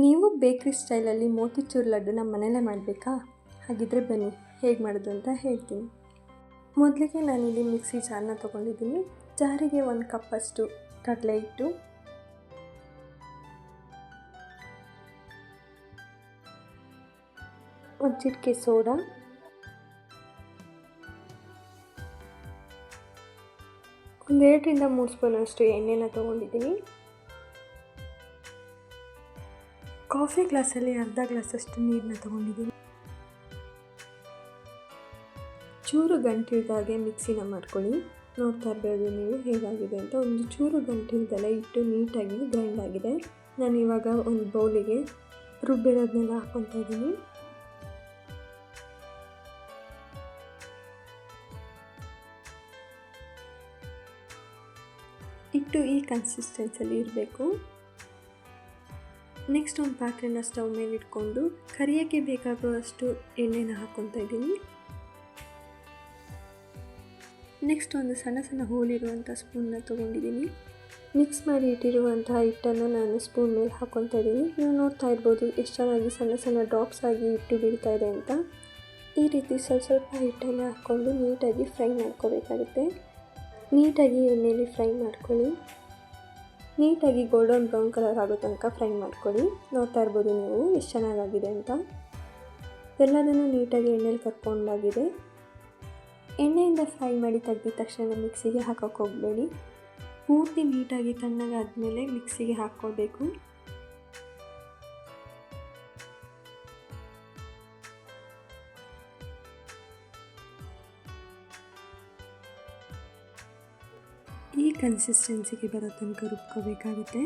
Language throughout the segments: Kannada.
ನೀವು ಬೇಕ್ರಿ ಸ್ಟೈಲಲ್ಲಿ ಮೋತಿಚೂರ್ ಲಡ್ಡುನ ಮನೆಯಲ್ಲೇ ಮಾಡಬೇಕಾ? ಹಾಗಿದ್ರೆ ಬನ್ನಿ ಹೇಗೆ ಮಾಡೋದು ಅಂತ ಹೇಳ್ತೀನಿ. ಮೊದಲಿಗೆ ನಾನಿಲ್ಲಿ ಮಿಕ್ಸಿ ಜಾರನ್ನ ತೊಗೊಂಡಿದ್ದೀನಿ. ಜಾರಿಗೆ 1 ಕಪ್ಪಷ್ಟು ಕಡಲೆ ಹಿಟ್ಟು, ಒಂದು ಚಿಟಿಕೆ ಸೋಡಾ, ಒಂದು 2ರಿಂದ 3 ಸ್ಪೂನಷ್ಟು ಎಣ್ಣೆನ ತೊಗೊಂಡಿದ್ದೀನಿ. ಕಾಫಿ ಗ್ಲಾಸಲ್ಲಿ ಅರ್ಧ ಗ್ಲಾಸಷ್ಟು ನೀರನ್ನ ತೊಗೊಂಡಿದ್ದೀನಿ. ಚೂರು ಗಂಟಿಲ್ದಾಗೆ ಮಿಕ್ಸಿನ ಮಾಡ್ಕೊಳ್ಳಿ. ನೋಡ್ತಾ ಇರ್ಬೋದು ನೀವು ಹೇಗಾಗಿದೆ ಅಂತ. ಒಂದು ಚೂರು ಗಂಟಿಲ್ದೆಲ್ಲ ಹಿಟ್ಟು ನೀಟಾಗಿ ಗ್ರೈಂಡ್ ಆಗಿದೆ. ನಾನು ಇವಾಗ ಒಂದು ಬೌಲಿಗೆ ರುಬ್ಬಿರೋದನ್ನೆಲ್ಲ ಹಾಕ್ಕೊತಾ ಇದ್ದೀನಿ. ಹಿಟ್ಟು ಈ ಕನ್ಸಿಸ್ಟೆನ್ಸಲ್ಲಿ ಇರಬೇಕು. ನೆಕ್ಸ್ಟ್ ಒಂದು ಪಾತ್ರೆನ ಸ್ಟವ್ ಮೇಲೆ ಇಟ್ಕೊಂಡು ಕರಿಯೋಕ್ಕೆ ಬೇಕಾಗುವಷ್ಟು ಎಣ್ಣೆನ ಹಾಕ್ಕೊತಾ ಇದ್ದೀನಿ. ನೆಕ್ಸ್ಟ್ ಒಂದು ಸಣ್ಣ ಸಣ್ಣ ಹೋಲಿರುವಂಥ ಸ್ಪೂನ್ನ ತೊಗೊಂಡಿದ್ದೀನಿ. ಮಿಕ್ಸ್ ಮಾಡಿ ಇಟ್ಟಿರುವಂತಹ ಹಿಟ್ಟನ್ನು ನಾನು ಸ್ಪೂನ್ ಮೇಲೆ ಹಾಕ್ಕೊತಾ ಇದ್ದೀನಿ. ನೀವು ನೋಡ್ತಾ ಇರ್ಬೋದು ಎಷ್ಟು ಚೆನ್ನಾಗಿ ಸಣ್ಣ ಸಣ್ಣ ಡ್ರಾಪ್ಸ್ ಆಗಿ ಹಿಟ್ಟು ಬೀಳ್ತಾ ಇದೆ ಅಂತ. ಈ ರೀತಿ ಸ್ವಲ್ಪ ಹಿಟ್ಟನ್ನು ಹಾಕ್ಕೊಂಡು ನೀಟಾಗಿ ಫ್ರೈ ಮಾಡ್ಕೋಬೇಕಾಗುತ್ತೆ. ನೀಟಾಗಿ ಎಣ್ಣೆಯಲ್ಲಿ ಫ್ರೈ ಮಾಡ್ಕೊಳ್ಳಿ. ನೀಟಾಗಿ ಗೋಲ್ಡನ್ ಬ್ರೌನ್ ಕಲರ್ ಆಗೋ ತನಕ ಫ್ರೈ ಮಾಡ್ಕೊಳ್ಳಿ. ನೋಡ್ತಾ ಇರ್ಬೋದು ನೀವು ಎಷ್ಟು ಚೆನ್ನಾಗಾಗಿದೆ ಅಂತ. ಎಲ್ಲದನ್ನು ನೀಟಾಗಿ ಎಣ್ಣೆಲಿ ಕರ್ಕೊಂಡಾಗಿದೆ. ಎಣ್ಣೆಯಿಂದ ಫ್ರೈ ಮಾಡಿ ತೆಗೆದ ತಕ್ಷಣ ಮಿಕ್ಸಿಗೆ ಹಾಕೋಕ್ಕೆ ಹೋಗಬೇಡಿ. ಪೂರ್ತಿ ನೀಟಾಗಿ ತಣ್ಣಗಾದ್ಮೇಲೆ ಮಿಕ್ಸಿಗೆ ಹಾಕ್ಕೊಳ್ಬೇಕು. ಈ ಕನ್ಸಿಸ್ಟೆನ್ಸಿಗೆ ಬರೋ ತನಕ ರುಬ್ಕೋಬೇಕಾಗುತ್ತೆ.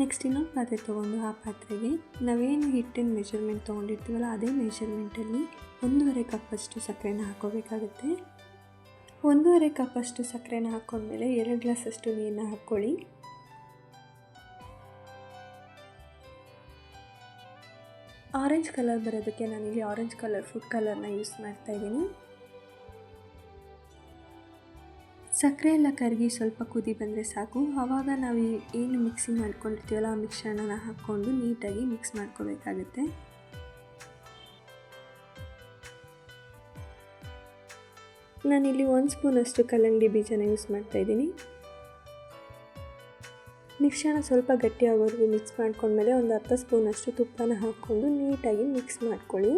ನೆಕ್ಸ್ಟ್ ಇನ್ನೊಂದು ಪಾತ್ರೆ ತೊಗೊಂಡು ಆ ಪಾತ್ರೆಗೆ ನಾವೇನು ಹಿಟ್ಟಿನ ಮೆಷರ್ಮೆಂಟ್ ತೊಗೊಂಡಿರ್ತೀವಲ್ಲ ಅದೇ ಮೆಷರ್ಮೆಂಟಲ್ಲಿ 1.5 ಕಪ್ಪಷ್ಟು ಸಕ್ಕರೆನ ಹಾಕ್ಕೋಬೇಕಾಗುತ್ತೆ. 1.5 ಕಪ್ಪಷ್ಟು ಸಕ್ಕರೆನ ಹಾಕ್ಕೊಂಡ್ಮೇಲೆ 2 ಗ್ಲಾಸಷ್ಟು ನೀರನ್ನ ಹಾಕ್ಕೊಳ್ಳಿ. ಆರೆಂಜ್ ಕಲರ್ ಬರೋದಕ್ಕೆ ನಾನಿಲ್ಲಿ ಆರೆಂಜ್ ಕಲರ್ ಫುಡ್ ಕಲರ್ನ ಯೂಸ್ ಮಾಡ್ತಾಯಿದ್ದೀನಿ. ಸಕ್ಕರೆ ಎಲ್ಲ ಕರಗಿ ಸ್ವಲ್ಪ ಕುದಿ ಬಂದರೆ ಸಾಕು. ಆವಾಗ ನಾವು ಏನು ಮಿಕ್ಸಿ ಮಾಡ್ಕೊಂಡಿರ್ತೀವಲ್ಲ ಆ ಮಿಶ್ರಣನ ಹಾಕ್ಕೊಂಡು ನೀಟಾಗಿ ಮಿಕ್ಸ್ ಮಾಡ್ಕೋಬೇಕಾಗುತ್ತೆ. ನಾನಿಲ್ಲಿ 1 ಸ್ಪೂನಷ್ಟು ಕಲ್ಲಂಗಡಿ ಬೀಜನ ಯೂಸ್ ಮಾಡ್ತಾಯಿದ್ದೀನಿ. ಮಿಶ್ರಣ ಸ್ವಲ್ಪ ಗಟ್ಟಿಯಾಗೋವರೆಗೂ ಮಿಕ್ಸ್ ಮಾಡ್ಕೊಂಡ್ಮೇಲೆ ಒಂದು 10 ಸ್ಪೂನಷ್ಟು ತುಪ್ಪನ ಹಾಕ್ಕೊಂಡು ನೀಟಾಗಿ ಮಿಕ್ಸ್ ಮಾಡ್ಕೊಳ್ಳಿ.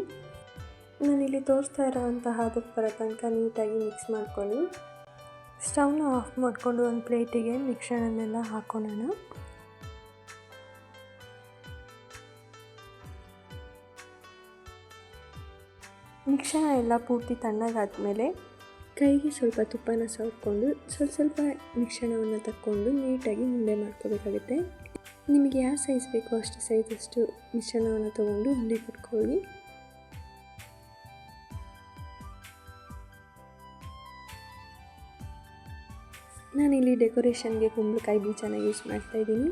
ನಾನಿಲ್ಲಿ ತೋರಿಸ್ತಾ ಇರೋವಂತಹ ಅದಕ್ಕೆ ಬರೋ ತನಕ ನೀಟಾಗಿ ಮಿಕ್ಸ್ ಮಾಡ್ಕೊಳ್ಳಿ. ಸ್ಟವ್ನ ಆಫ್ ಮಾಡಿಕೊಂಡು ಒಂದು ಪ್ಲೇಟಿಗೆ ಮಿಶ್ರಣನೆಲ್ಲ ಹಾಕ್ಕೊಳ್ಳೋಣ. ಮಿಶ್ರಣ ಎಲ್ಲ ಪೂರ್ತಿ ತಣ್ಣಗಾದ್ಮೇಲೆ ಕೈಗೆ ಸ್ವಲ್ಪ ತುಪ್ಪನ ಸವರ್ಕೊಂಡು ಸ್ವಲ್ಪ ಮಿಶ್ರಣವನ್ನು ತಕ್ಕೊಂಡು ನೀಟಾಗಿ ಉಂಡೆ ಮಾಡ್ಕೋಬೇಕಾಗುತ್ತೆ. ನಿಮಗೆ ಯಾವ ಸೈಜ್ ಬೇಕೋ ಅಷ್ಟು ಸೈಜಷ್ಟು ಮಿಶ್ರಣವನ್ನು ತೊಗೊಂಡು ಉಂಡೆ ಕಟ್ಕೊಳ್ಳಿ. ನಾನಿಲ್ಲಿ ಡೆಕೋರೇಷನ್ಗೆ ಕುಂಬಳಕಾಯಿ ಬೀಜನ ಯೂಸ್ ಮಾಡ್ತಾಯಿದ್ದೀನಿ.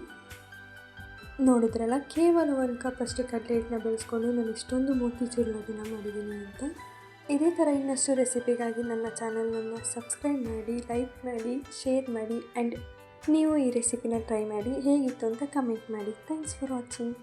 ನೋಡಿದ್ರಲ್ಲ, ಕೇವಲ 1 ಕಪ್ಪಷ್ಟು ಕಡಲೆ ಹಿಟ್ಟನ್ನ ಬಳಸ್ಕೊಂಡು ನಾನು ಇಷ್ಟೊಂದು ಮೋತಿಚೂರ್ ಲಡ್ಡುನ ಮಾಡಿದ್ದೀನಿ ಅಂತ. ಇದೇ ಥರ ಇನ್ನಷ್ಟು ರೆಸಿಪಿಗಾಗಿ ನನ್ನ ಚಾನಲನ್ನು ಸಬ್ಸ್ಕ್ರೈಬ್ ಮಾಡಿ, ಲೈಕ್ ಮಾಡಿ, ಶೇರ್ ಮಾಡಿ ಆ್ಯಂಡ್ ನೀವು ಈ ರೆಸಿಪಿನ ಟ್ರೈ ಮಾಡಿ ಹೇಗಿತ್ತು ಅಂತ ಕಮೆಂಟ್ ಮಾಡಿ. Thanks for watching.